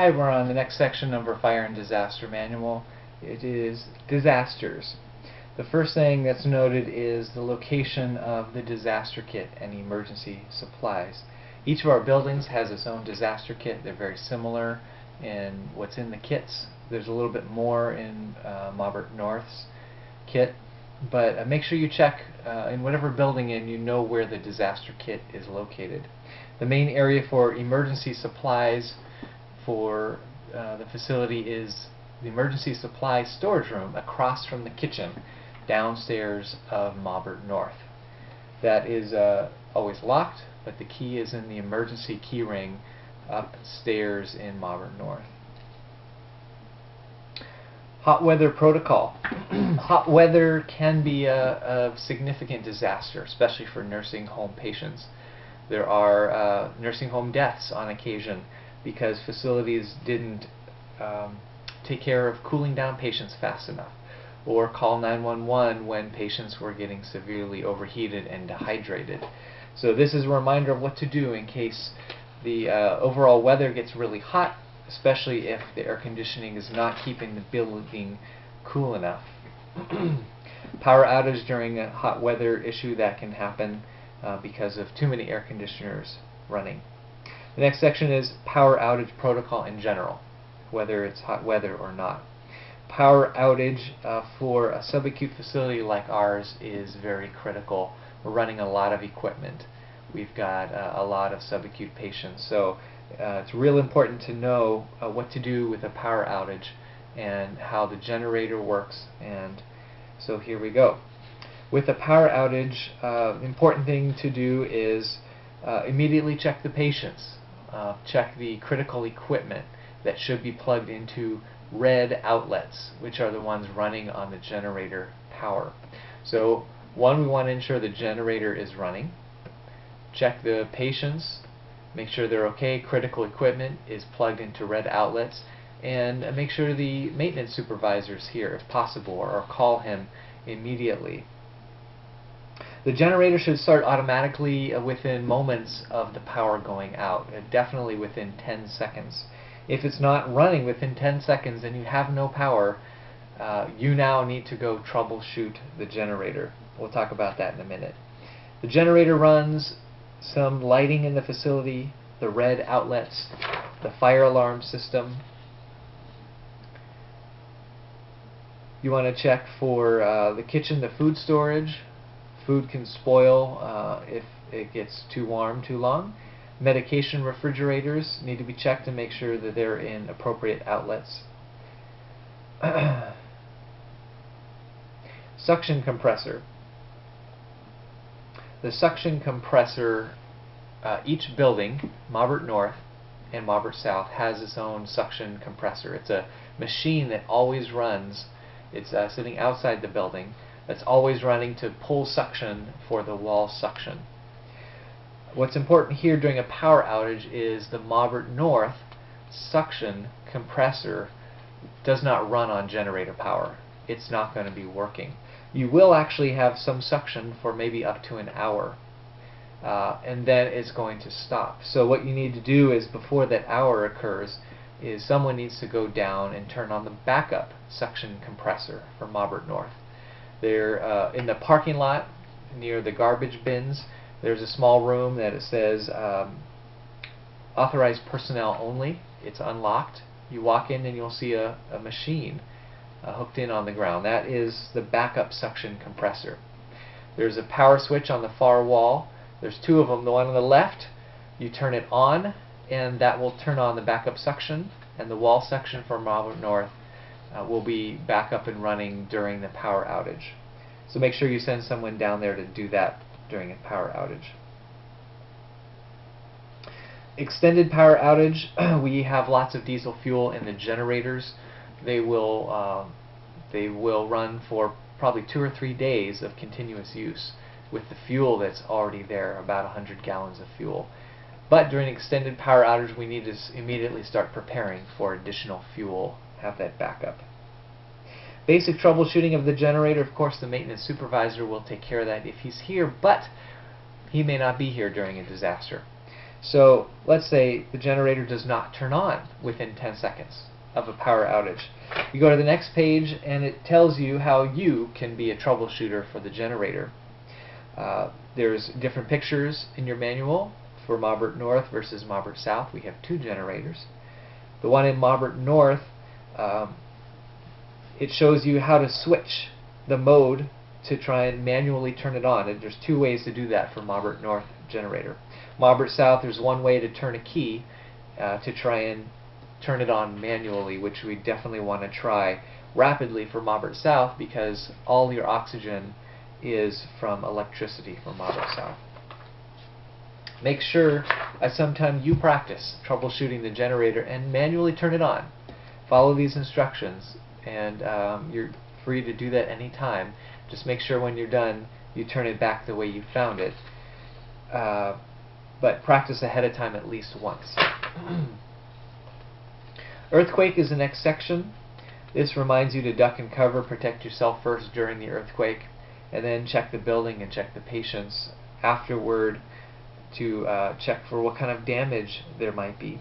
Hi, we're on the next section of our Fire and Disaster Manual. It is disasters. The first thing that's noted is the location of the disaster kit and emergency supplies. Each of our buildings has its own disaster kit. They're very similar in what's in the kits. There's a little bit more in Maubert North's kit, but make sure you check in whatever building you know where the disaster kit is located. The main area for emergency supplies for the facility is the emergency supply storage room across from the kitchen downstairs of Maubert North. That is always locked, but the key is in the emergency key ring upstairs in Maubert North. Hot weather protocol. Hot weather can be a significant disaster, especially for nursing home patients. There are nursing home deaths on occasion because facilities didn't take care of cooling down patients fast enough, or call 911 when patients were getting severely overheated and dehydrated. So this is a reminder of what to do in case the overall weather gets really hot, especially if the air conditioning is not keeping the building cool enough. Power outage during a hot weather issue, that can happen because of too many air conditioners running. The next section is power outage protocol in general, whether it's hot weather or not. Power outage for a subacute facility like ours is very critical. We're running a lot of equipment. We've got a lot of subacute patients, so it's real important to know what to do with a power outage and how the generator works. And so here we go. With a power outage, the important thing to do is immediately check the patients. Check the critical equipment that should be plugged into red outlets, which are the ones running on the generator power. So one, we want to ensure the generator is running. Check the patients, make sure they're okay. Critical equipment is plugged into red outlets, and make sure the maintenance supervisor is here if possible, or call him immediately. The generator should start automatically within moments of the power going out, definitely within 10 seconds. If it's not running within 10 seconds and you have no power, you now need to go troubleshoot the generator. We'll talk about that in a minute. The generator runs some lighting in the facility, the red outlets, the fire alarm system. You want to check for the kitchen, the food storage. Food can spoil if it gets too warm too long. Medication refrigerators need to be checked to make sure that they're in appropriate outlets. Suction compressor. The suction compressor, each building, Maubert North and Maubert South, has its own suction compressor. It's a machine that always runs. It's sitting outside the building. That's always running to pull suction for the wall suction. What's important here during a power outage is the Maubert North suction compressor does not run on generator power. It's not going to be working. You will actually have some suction for maybe up to an hour, and then it's going to stop. So what you need to do is, before that hour occurs, is someone needs to go down and turn on the backup suction compressor for Maubert North. They're in the parking lot near the garbage bins. There's a small room that it says authorized personnel only. It's unlocked. You walk in and you'll see a machine hooked in on the ground. That is the backup suction compressor. There's a power switch on the far wall. There's two of them. The one on the left, you turn it on, and that will turn on the backup suction, and the wall section for Maubert North will be back up and running during the power outage. So make sure you send someone down there to do that during a power outage. Extended power outage, we have lots of diesel fuel in the generators. They will run for probably 2 or 3 days of continuous use with the fuel that's already there, about 100 gallons of fuel. But during extended power outage, we need to immediately start preparing for additional fuel, have that backup. Basic troubleshooting of the generator, of course the maintenance supervisor will take care of that if he's here, but he may not be here during a disaster. So let's say the generator does not turn on within 10 seconds of a power outage. You go to the next page and it tells you how you can be a troubleshooter for the generator. There's different pictures in your manual for Maubert North versus Maubert South. We have two generators. The one in Maubert North, it shows you how to switch the mode to try and manually turn it on. And there's two ways to do that for Maubert North generator. Maubert South, there's one way to turn a key to try and turn it on manually, which we definitely want to try rapidly for Maubert South because all your oxygen is from electricity from Maubert South. Make sure at some time you practice troubleshooting the generator and manually turn it on. Follow these instructions, and you're free to do that anytime. Just make sure when you're done you turn it back the way you found it. But practice ahead of time at least once. Earthquake is the next section. This reminds you to duck and cover, protect yourself first during the earthquake, and then check the building and check the patients afterward to check for what kind of damage there might be.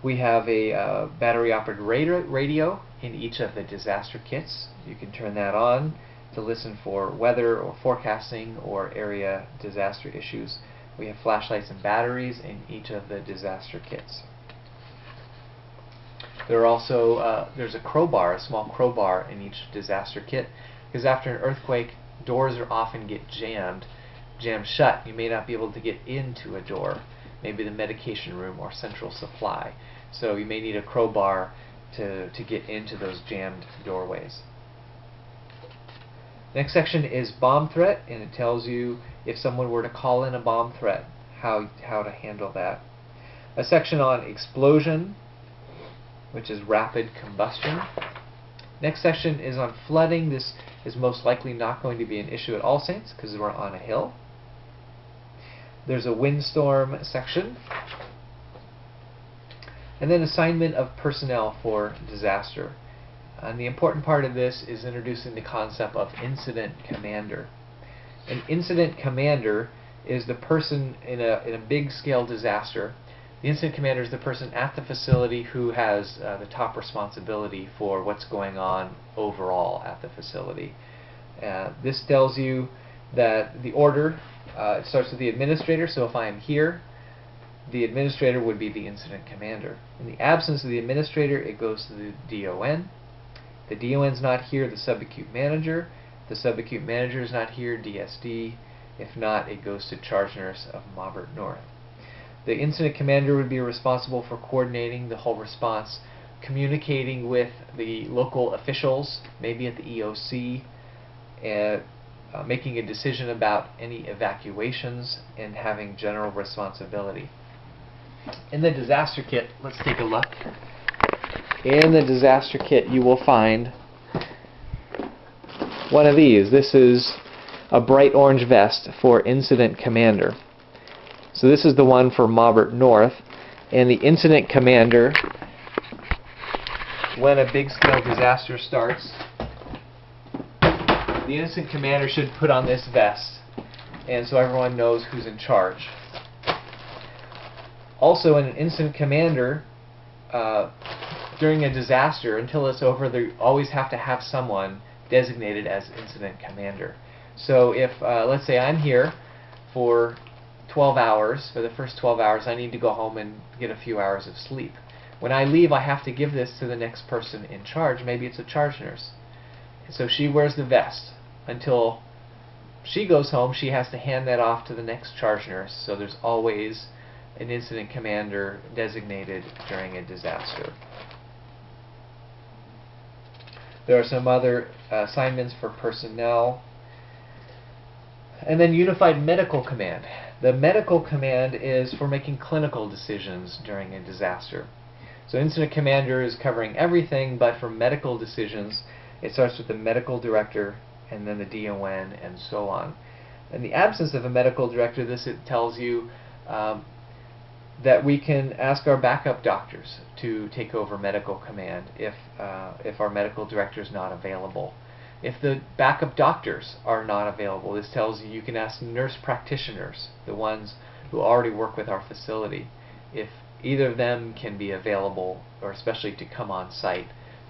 We have a battery-operated radio in each of the disaster kits. You can turn that on to listen for weather or forecasting or area disaster issues. We have flashlights and batteries in each of the disaster kits. There are also there's a crowbar, a small crowbar in each disaster kit, because after an earthquake, doors are often get jammed shut. You may not be able to get into a door, maybe the medication room or central supply. So you may need a crowbar to get into those jammed doorways. Next section is bomb threat, and it tells you if someone were to call in a bomb threat, how to handle that. A section on explosion, which is rapid combustion. Next section is on flooding. This is most likely not going to be an issue at All Saints because we're on a hill. There's a windstorm section. And then assignment of personnel for disaster. And the important part of this is introducing the concept of incident commander. An incident commander is the person in a big scale disaster. The incident commander is the person at the facility who has the top responsibility for what's going on overall at the facility. This tells you that the order it starts with the administrator, so if I am here, the administrator would be the incident commander. In the absence of the administrator, it goes to the DON. The DON's not here, the subacute manager. The subacute manager is not here, DSD. If not, it goes to charge nurse of Maubert North. The incident commander would be responsible for coordinating the whole response, communicating with the local officials, maybe at the EOC, and making a decision about any evacuations, and having general responsibility. In the disaster kit, let's take a look. In the disaster kit you will find one of these. This is a bright orange vest for incident commander. So this is the one for Maubert North, and the incident commander, when a big scale disaster starts, the incident commander should put on this vest, and so everyone knows who's in charge. Also, in an incident commander, during a disaster, until it's over, they always have to have someone designated as incident commander. So if, let's say I'm here for 12 hours, for the first 12 hours, I need to go home and get a few hours of sleep. When I leave, I have to give this to the next person in charge. Maybe it's a charge nurse. So she wears the vest until she goes home. She has to hand that off to the next charge nurse. So there's always an incident commander designated during a disaster. There are some other assignments for personnel. And then Unified Medical Command. The medical command is for making clinical decisions during a disaster. So incident commander is covering everything, but for medical decisions, it starts with the medical director and then the DON and so on. In the absence of a medical director, it tells you that we can ask our backup doctors to take over medical command if our medical director is not available. If the backup doctors are not available, this tells you can ask nurse practitioners, the ones who already work with our facility, if either of them can be available, or especially to come on site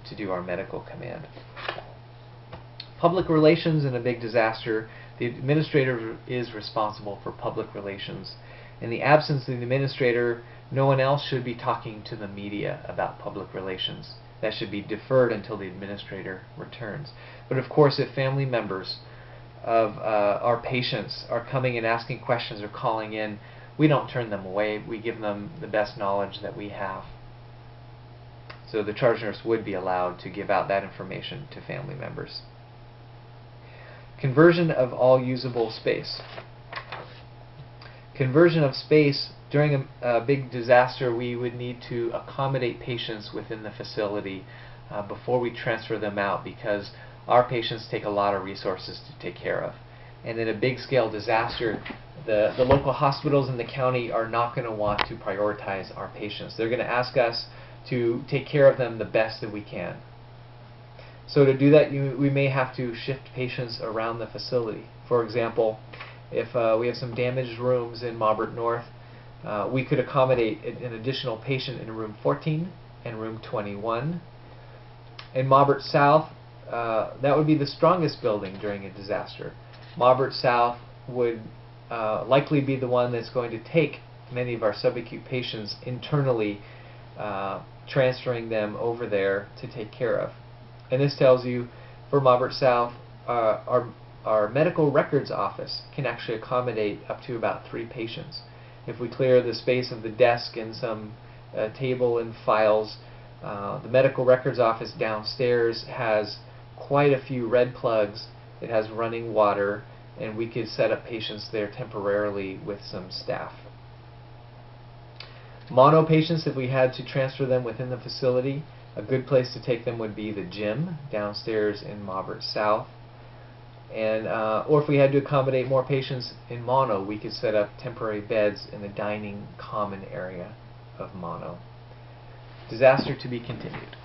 to do our medical command. Public relations in a big disaster, the administrator is responsible for public relations. In the absence of the administrator, no one else should be talking to the media about public relations. That should be deferred until the administrator returns. But of course, if family members of our patients are coming and asking questions or calling in, we don't turn them away. We give them the best knowledge that we have. So the charge nurse would be allowed to give out that information to family members. Conversion of all usable space. Conversion of space during a big disaster, we would need to accommodate patients within the facility before we transfer them out, because our patients take a lot of resources to take care of. And in a big scale disaster, the local hospitals in the county are not going to want to prioritize our patients. They're going to ask us to take care of them the best that we can. So to do that, we may have to shift patients around the facility. For example, if we have some damaged rooms in Maubert North, we could accommodate an additional patient in room 14 and room 21. In Maubert South, that would be the strongest building during a disaster. Maubert South would likely be the one that's going to take many of our subacute patients internally, transferring them over there to take care of. And this tells you, for Maubert South, our medical records office can actually accommodate up to about 3 patients. If we clear the space of the desk and some table and files, the medical records office downstairs has quite a few red plugs. It has running water, and we could set up patients there temporarily with some staff. Mono patients, if we had to transfer them within the facility, a good place to take them would be the gym downstairs in Maubert South. And or if we had to accommodate more patients in mono, we could set up temporary beds in the dining common area of mono. Disaster to be continued.